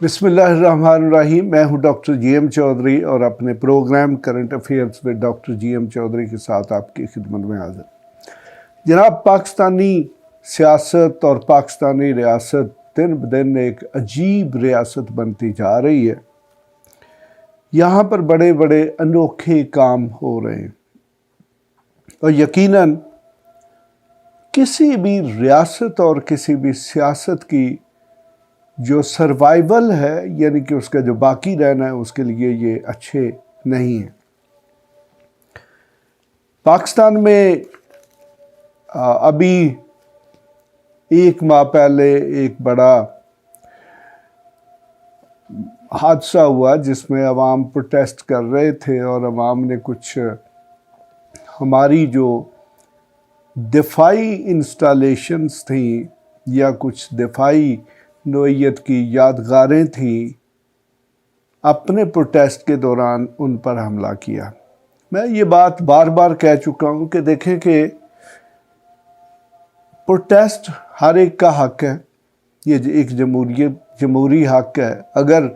بسم اللہ الرحمن الرحیم۔ میں ہوں ڈاکٹر جی ایم چودھری اور اپنے پروگرام کرنٹ افیئرز میں ڈاکٹر جی ایم چودھری کے ساتھ آپ کی خدمت میں حاضر۔ جناب، پاکستانی سیاست اور پاکستانی ریاست دن بدن ایک عجیب ریاست بنتی جا رہی ہے۔ یہاں پر بڑے بڑے انوکھے کام ہو رہے ہیں اور یقیناً کسی بھی ریاست اور کسی بھی سیاست کی جو سروائیول ہے، یعنی کہ اس کا جو باقی رہنا ہے، اس کے لیے یہ اچھے نہیں ہیں۔ پاکستان میں ابھی ایک ماہ پہلے ایک بڑا حادثہ ہوا جس میں عوام پروٹیسٹ کر رہے تھے اور عوام نے کچھ ہماری جو دفاعی انسٹالیشنز تھیں یا کچھ دفاعی نوعیت کی یادگاریں تھیں، اپنے پروٹیسٹ کے دوران ان پر حملہ کیا۔ میں یہ بات بار بار کہہ چکا ہوں کہ دیکھیں کہ پروٹیسٹ ہر ایک کا حق ہے، یہ ایک جمہوری حق ہے۔ اگر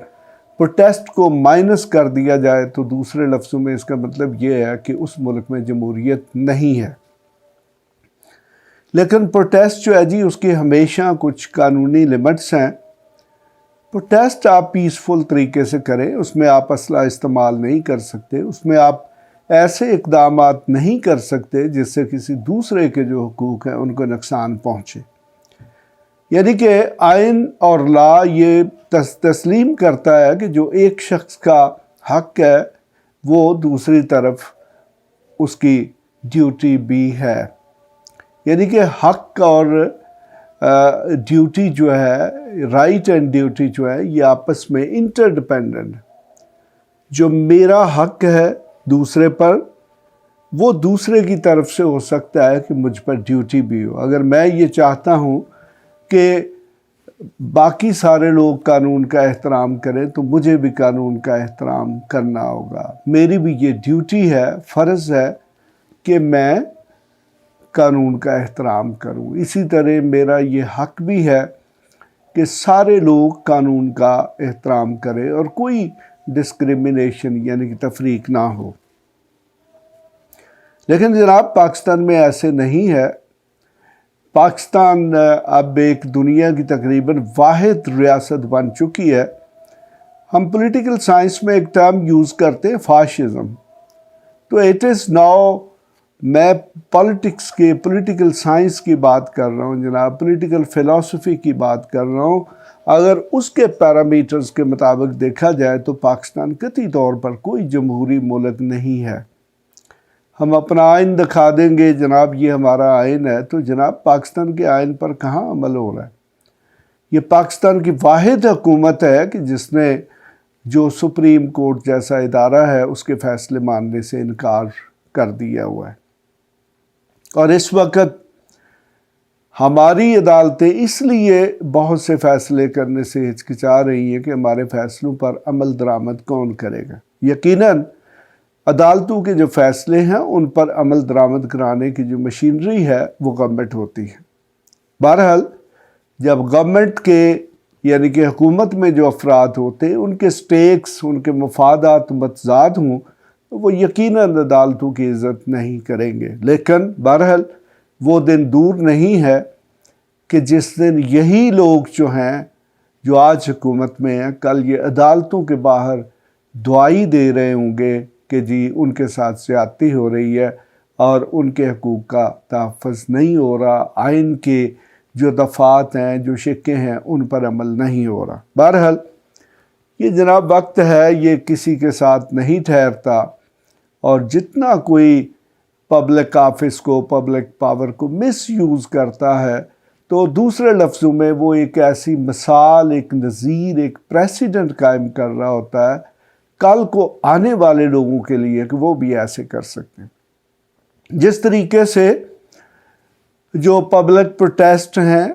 پروٹیسٹ کو مائنس کر دیا جائے تو دوسرے لفظوں میں اس کا مطلب یہ ہے کہ اس ملک میں جمہوریت نہیں ہے۔ لیکن پروٹیسٹ جو ہے جی، اس کی ہمیشہ کچھ قانونی لیمٹس ہیں۔ پروٹیسٹ آپ پیسفل طریقے سے کریں، اس میں آپ اسلحہ استعمال نہیں کر سکتے، اس میں آپ ایسے اقدامات نہیں کر سکتے جس سے کسی دوسرے کے جو حقوق ہیں ان کو نقصان پہنچے۔ یعنی کہ آئین اور لا یہ تسلیم کرتا ہے کہ جو ایک شخص کا حق ہے وہ دوسری طرف اس کی ڈیوٹی بھی ہے۔ یعنی کہ حق اور ڈیوٹی جو ہے، رائٹ اینڈ ڈیوٹی جو ہے، یہ آپس میں انٹر ڈیپینڈنٹ۔ جو میرا حق ہے دوسرے پر، وہ دوسرے کی طرف سے ہو سکتا ہے کہ مجھ پر ڈیوٹی بھی ہو۔ اگر میں یہ چاہتا ہوں کہ باقی سارے لوگ قانون کا احترام کریں تو مجھے بھی قانون کا احترام کرنا ہوگا۔ میری بھی یہ ڈیوٹی ہے، فرض ہے کہ میں قانون کا احترام کروں۔ اسی طرح میرا یہ حق بھی ہے کہ سارے لوگ قانون کا احترام کریں اور کوئی ڈسکریمنیشن یعنی کہ تفریق نہ ہو۔ لیکن جناب، پاکستان میں ایسے نہیں ہے۔ پاکستان اب ایک دنیا کی تقریباً واحد ریاست بن چکی ہے۔ ہم پولیٹیکل سائنس میں ایک ٹرم یوز کرتے ہیں، فاشزم۔ تو اٹ از ناؤ، میں پالیٹکس کے پولیٹیکل سائنس کی بات کر رہا ہوں جناب، پولیٹیکل فلسفی کی بات کر رہا ہوں۔ اگر اس کے پیرامیٹرز کے مطابق دیکھا جائے تو پاکستان قطعی طور پر کوئی جمہوری ملک نہیں ہے۔ ہم اپنا آئین دکھا دیں گے جناب، یہ ہمارا آئین ہے، تو جناب پاکستان کے آئین پر کہاں عمل ہو رہا ہے؟ یہ پاکستان کی واحد حکومت ہے کہ جس نے جو سپریم کورٹ جیسا ادارہ ہے اس کے فیصلے ماننے سے انکار کر دیا ہوا ہے۔ اور اس وقت ہماری عدالتیں اس لیے بہت سے فیصلے کرنے سے ہچکچا رہی ہیں کہ ہمارے فیصلوں پر عمل درآمد کون کرے گا۔ یقیناً عدالتوں کے جو فیصلے ہیں ان پر عمل درآمد کرانے کی جو مشینری ہے وہ گورنمنٹ ہوتی ہے۔ بہرحال جب گورنمنٹ کے یعنی کہ حکومت میں جو افراد ہوتے ہیں ان کے سٹیکس، ان کے مفادات متضاد ہوں تو وہ یقیناً عدالتوں کی عزت نہیں کریں گے۔ لیکن بہرحال وہ دن دور نہیں ہے کہ جس دن یہی لوگ جو ہیں، جو آج حکومت میں ہیں، کل یہ عدالتوں کے باہر دعائی دے رہے ہوں گے کہ جی ان کے ساتھ زیادتی ہو رہی ہے اور ان کے حقوق کا تحفظ نہیں ہو رہا، آئین کے جو دفعات ہیں، جو شقیں ہیں، ان پر عمل نہیں ہو رہا۔ بہرحال یہ جناب وقت ہے، یہ کسی کے ساتھ نہیں ٹھہرتا، اور جتنا کوئی پبلک آفس کو، پبلک پاور کو مس یوز کرتا ہے تو دوسرے لفظوں میں وہ ایک ایسی مثال، ایک نظیر، ایک پریسیڈنٹ قائم کر رہا ہوتا ہے کل کو آنے والے لوگوں کے لیے کہ وہ بھی ایسے کر سکتے ہیں۔ جس طریقے سے جو پبلک پروٹیسٹ ہیں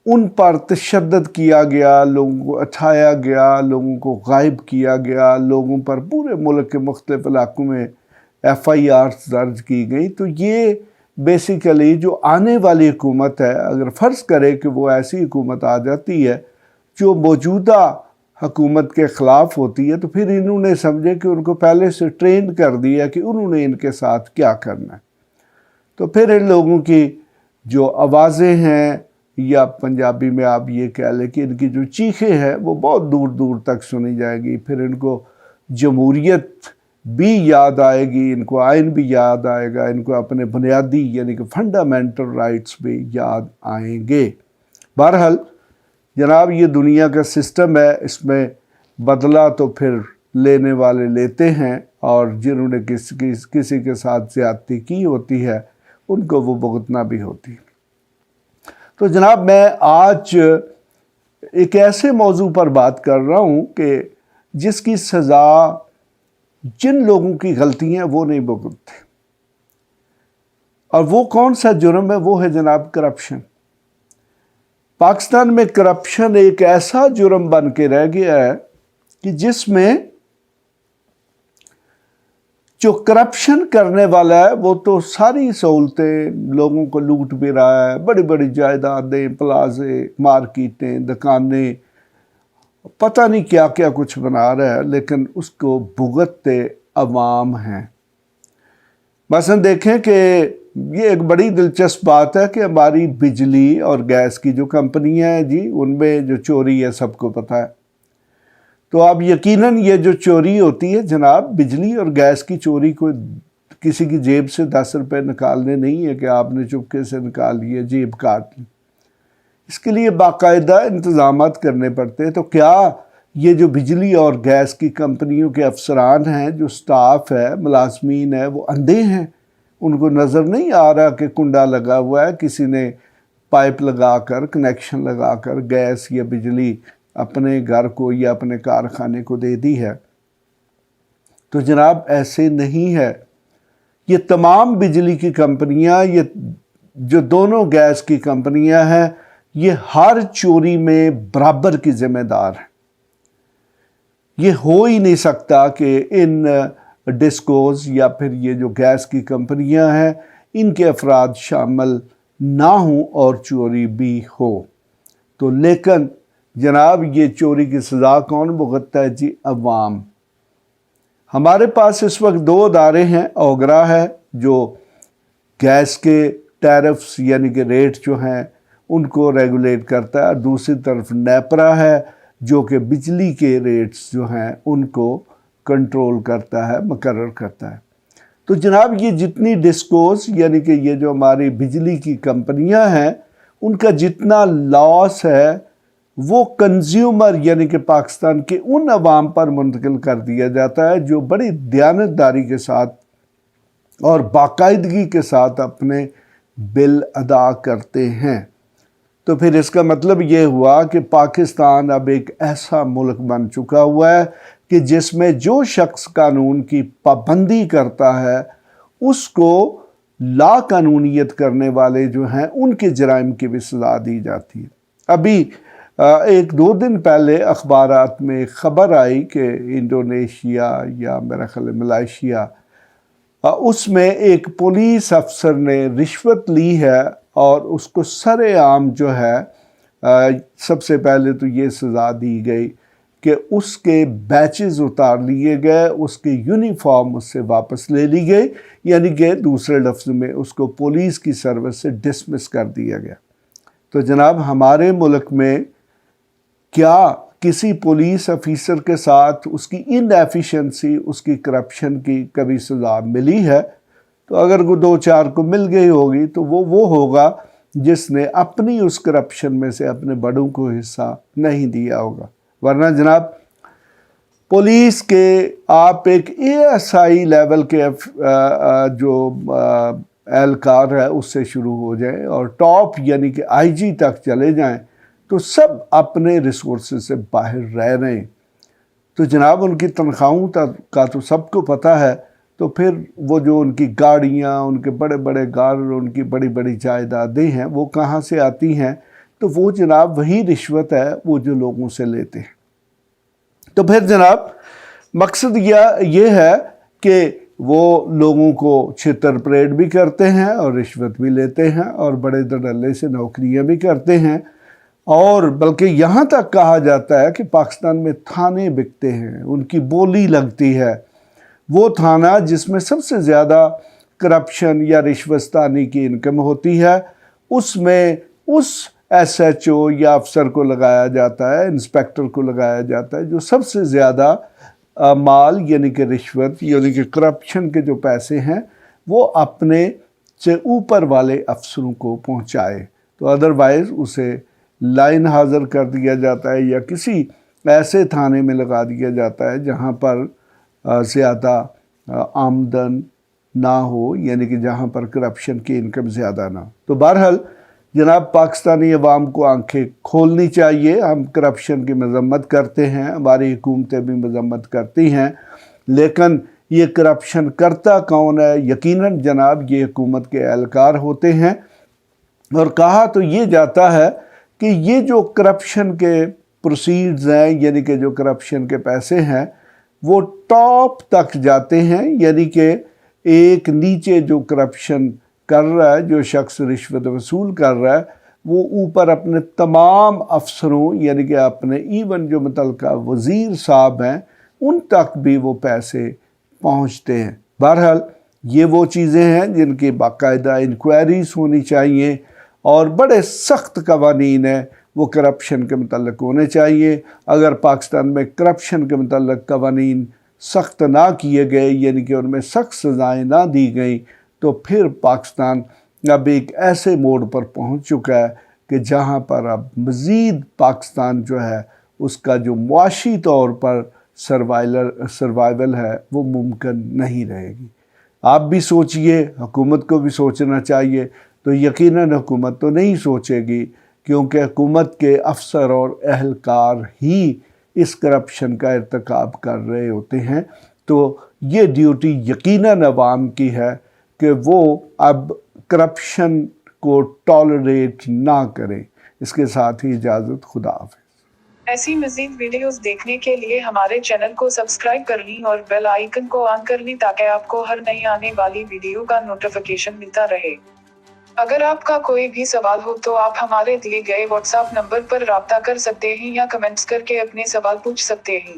ان پر تشدد کیا گیا، لوگوں کو اٹھایا گیا، لوگوں کو غائب کیا گیا، لوگوں پر پورے ملک کے مختلف علاقوں میں FIR درج کی گئی، تو یہ بیسیکلی جو آنے والی حکومت ہے، اگر فرض کرے کہ وہ ایسی حکومت آ جاتی ہے جو موجودہ حکومت کے خلاف ہوتی ہے تو پھر انہوں نے سمجھے کہ ان کو پہلے سے ٹرین کر دیا کہ انہوں نے ان کے ساتھ کیا کرنا ہے، تو پھر ان لوگوں کی جو آوازیں ہیں، یا پنجابی میں آپ یہ کہہ لیں کہ ان کی جو چیخیں ہیں وہ بہت دور دور تک سنی جائے گی. پھر ان کو جمہوریت بھی یاد آئے گی، ان کو آئین بھی یاد آئے گا، ان کو اپنے بنیادی یعنی کہ فنڈامنٹل رائٹس بھی یاد آئیں گے. بہرحال جناب یہ دنیا کا سسٹم ہے، اس میں بدلہ تو پھر لینے والے لیتے ہیں، اور جنہوں نے کسی کے ساتھ زیادتی کی ہوتی ہے ان کو وہ بھگتنا بھی ہوتی ہے. تو جناب میں آج ایک ایسے موضوع پر بات کر رہا ہوں کہ جس کی سزا جن لوگوں کی غلطیاں وہ نہیں بھگتتے، اور وہ کون سا جرم ہے؟ وہ ہے جناب کرپشن. پاکستان میں کرپشن ایک ایسا جرم بن کے رہ گیا ہے کہ جس میں جو کرپشن کرنے والا ہے وہ تو ساری سہولتیں لوگوں کو لوٹ بھی رہا ہے، بڑی بڑی جائیدادیں، پلازے، مارکیٹیں، دکانیں، پتہ نہیں کیا کیا کچھ بنا رہا ہے، لیکن اس کو بھگتتے عوام ہیں. مثلا دیکھیں کہ یہ ایک بڑی دلچسپ بات ہے کہ ہماری بجلی اور گیس کی جو کمپنیاں ہیں جی، ان میں جو چوری ہے سب کو پتہ ہے. تو اب یقیناً یہ جو چوری ہوتی ہے جناب، بجلی اور گیس کی چوری کو کسی کی جیب سے 10 روپے نکالنے نہیں ہے کہ آپ نے چپکے سے نکال لیے، جیب کاٹ لی. اس کے لیے باقاعدہ انتظامات کرنے پڑتے ہیں. تو کیا یہ جو بجلی اور گیس کی کمپنیوں کے افسران ہیں، جو سٹاف ہے، ملازمین ہیں، وہ اندھے ہیں؟ ان کو نظر نہیں آ رہا کہ کنڈا لگا ہوا ہے، کسی نے پائپ لگا کر، کنیکشن لگا کر گیس یا بجلی اپنے گھر کو یا اپنے کارخانے کو دے دی ہے؟ تو جناب ایسے نہیں ہے. یہ تمام بجلی کی کمپنیاں، یہ جو دونوں گیس کی کمپنیاں ہیں، یہ ہر چوری میں برابر کی ذمہ دار ہیں. یہ ہو ہی نہیں سکتا کہ ان ڈسکوز یا پھر یہ جو گیس کی کمپنیاں ہیں ان کے افراد شامل نہ ہوں اور چوری بھی ہو. تو لیکن جناب یہ چوری کی سزا کون بھگتتا ہے جی؟ عوام. ہمارے پاس اس وقت 2 ادارے ہیں. اوگرا ہے جو گیس کے ٹیرفز یعنی کہ ریٹ جو ہیں ان کو ریگولیٹ کرتا ہے، اور دوسری طرف نیپرا ہے جو کہ بجلی کے ریٹس جو ہیں ان کو کنٹرول کرتا ہے، مقرر کرتا ہے. تو جناب یہ جتنی ڈسکوز یعنی کہ یہ جو ہماری بجلی کی کمپنیاں ہیں ان کا جتنا لاس ہے وہ کنزیومر یعنی کہ پاکستان کے ان عوام پر منتقل کر دیا جاتا ہے جو بڑی دیانتداری کے ساتھ اور باقاعدگی کے ساتھ اپنے بل ادا کرتے ہیں. تو پھر اس کا مطلب یہ ہوا کہ پاکستان اب ایک ایسا ملک بن چکا ہوا ہے کہ جس میں جو شخص قانون کی پابندی کرتا ہے اس کو لا قانونیت کرنے والے جو ہیں ان کے جرائم کی بھی سزا دی جاتی ہے. ابھی 1-2 دن پہلے اخبارات میں خبر آئی کہ انڈونیشیا یا میرا خیال ملائیشیا، اس میں ایک پولیس افسر نے رشوت لی ہے اور اس کو سر عام جو ہے سب سے پہلے تو یہ سزا دی گئی کہ اس کے بیچز اتار لیے گئے، اس کے یونیفارم اس سے واپس لے لی گئی، یعنی کہ دوسرے لفظ میں اس کو پولیس کی سروس سے ڈسمس کر دیا گیا. تو جناب ہمارے ملک میں کیا کسی پولیس افیسر کے ساتھ اس کی ان ایفیشنسی، اس کی کرپشن کی کبھی سزا ملی ہے؟ تو اگر کوئی 2-4 کو مل گئی ہوگی تو وہ ہوگا جس نے اپنی اس کرپشن میں سے اپنے بڑوں کو حصہ نہیں دیا ہوگا. ورنہ جناب پولیس کے آپ ایک ASI لیول کے جو اہلکار ہے اس سے شروع ہو جائیں اور ٹاپ یعنی کہ IG تک چلے جائیں تو سب اپنے ریسورسز سے باہر رہ رہے ہیں. تو جناب ان کی تنخواہوں کا تو سب کو پتہ ہے. تو پھر وہ جو ان کی گاڑیاں، ان کے بڑے بڑے گھر، ان کی بڑی بڑی جائیدادیں ہیں وہ کہاں سے آتی ہیں؟ تو وہ جناب وہی رشوت ہے وہ جو لوگوں سے لیتے ہیں. تو پھر جناب مقصد یہ ہے کہ وہ لوگوں کو چھتر پریڈ بھی کرتے ہیں اور رشوت بھی لیتے ہیں اور بڑے دھڑلے سے نوکریاں بھی کرتے ہیں اور بلکہ یہاں تک کہا جاتا ہے کہ پاکستان میں تھانے بکتے ہیں، ان کی بولی لگتی ہے۔ وہ تھانہ جس میں سب سے زیادہ کرپشن یا رشوتستانی کی انکم ہوتی ہے، اس میں اس ایس ایچ او یا افسر کو لگایا جاتا ہے، انسپیکٹر کو لگایا جاتا ہے، جو سب سے زیادہ مال یعنی کہ رشوت یعنی کہ کرپشن کے جو پیسے ہیں وہ اپنے سے اوپر والے افسروں کو پہنچائے۔ تو ادروائز اسے لائن حاضر کر دیا جاتا ہے یا کسی ایسے تھانے میں لگا دیا جاتا ہے جہاں پر زیادہ آمدن نہ ہو، یعنی کہ جہاں پر کرپشن کی انکم زیادہ نہ ہو۔ تو بہرحال جناب پاکستانی عوام کو آنکھیں کھولنی چاہیے۔ ہم کرپشن کی مذمت کرتے ہیں، ہماری حکومتیں بھی مذمت کرتی ہیں، لیکن یہ کرپشن کرتا کون ہے؟ یقیناً جناب یہ حکومت کے اہلکار ہوتے ہیں۔ اور کہا تو یہ جاتا ہے کہ یہ جو کرپشن کے پروسیڈز ہیں، یعنی کہ جو کرپشن کے پیسے ہیں، وہ ٹاپ تک جاتے ہیں، یعنی کہ ایک نیچے جو کرپشن کر رہا ہے، جو شخص رشوت وصول کر رہا ہے، وہ اوپر اپنے تمام افسروں یعنی کہ اپنے ایون جو متعلقہ وزیر صاحب ہیں ان تک بھی وہ پیسے پہنچتے ہیں۔ بہرحال یہ وہ چیزیں ہیں جن کی باقاعدہ انکوائریز ہونی چاہیے اور بڑے سخت قوانین ہیں وہ کرپشن کے متعلق ہونے چاہیے۔ اگر پاکستان میں کرپشن کے متعلق قوانین سخت نہ کیے گئے، یعنی کہ ان میں سخت سزائیں نہ دی گئیں، تو پھر پاکستان اب ایک ایسے موڑ پر پہنچ چکا ہے کہ جہاں پر اب مزید پاکستان جو ہے اس کا جو معاشی طور پر سروائیول ہے وہ ممکن نہیں رہے گی۔ آپ بھی سوچئے، حکومت کو بھی سوچنا چاہیے۔ تو یقیناً حکومت تو نہیں سوچے گی، کیونکہ حکومت کے افسر اور اہلکار ہی اس کرپشن کا ارتکاب کر رہے ہوتے ہیں۔ تو یہ ڈیوٹی یقیناً عوام کی ہے کہ وہ اب کرپشن کو ٹالریٹ نہ کریں۔ اس کے ساتھ ہی اجازت، خدا حافظ۔ ایسی مزید ویڈیوز دیکھنے کے لیے ہمارے چینل کو سبسکرائب کر لیں اور بیل آئیکن کو آن کر لیں تاکہ آپ کو ہر نئی آنے والی ویڈیو کا نوٹیفیکیشن ملتا رہے۔ اگر آپ کا کوئی بھی سوال ہو تو آپ ہمارے دیے گئے واٹس ایپ نمبر پر رابطہ کر سکتے ہیں یا کمنٹس کر کے اپنے سوال پوچھ سکتے ہیں۔